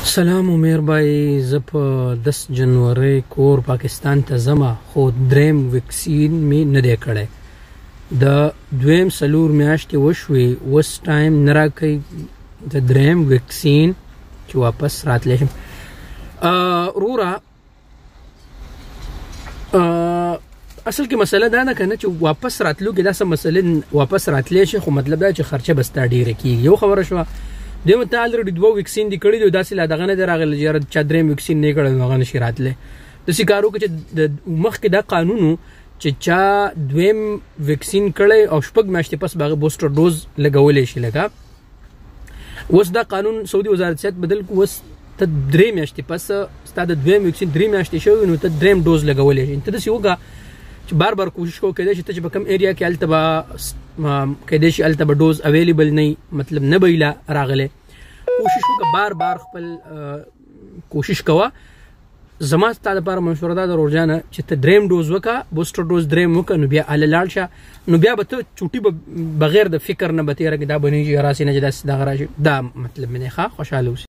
سلام عمر بھائی، زه په 10 جنوري کور پاکستان ته ځمه، خو دریم ویکسین مې نه دی کړی. د دویم 4 میاشتې وشوې، اوس ټایم نه راکوي د دریم ویکسین چې واپس راتلی شم. وروره اصل کې مسله دا نه کنه چې واپس راتلو کې دا څه مسله واپس راتلی شي، خو مطلب دا چې خرچه به ستا ډیره کېږي. یو خبره شوه، دویم ته الریډي 2 ویکسین دي کړي دي، داسې لا دغه نه دی راغلی چې یاره چا دریم ویکسین نه کړی نو هغه نشي راتلی. داسې کار وکړه چې مخکې دا قانون و چې چا دویم ویکسین کړی او 6 میاشتې پس به هغه بوسټر ډوز لګولی شي. لکه اوس دا قانون سعودي وزارت صحت بدل کړو، اوس ته 3 میاشتې پس ستا د دویم ویکسین 3 میاشتې شوی نو ته دریم ډوز لګولی شي. ته داسې وکړه چې بار بار کوشش کوو، کېدای شي ته چې په کوم ایریا کې هلته به کېدای شي هلته به ډوز اویلیبل نه وي، مطلب نه به وي لا راغلی. کوشش وکړه، بار بار خپل کوشش کوه. زما ستا دپاره مشوره دا ده روجانه چې ته دریم ډوز وکړه، بوسټر ډوز دریم وکړه، نو بیا هله لاړ شه. نو بیا به ته چوټي به بغیر د فکر نه به تېره کړې، دا به نه وي چې راسې نه چې داسې دغه راشي. دا مطلب مې دی. ښه خوشحاله اوسې.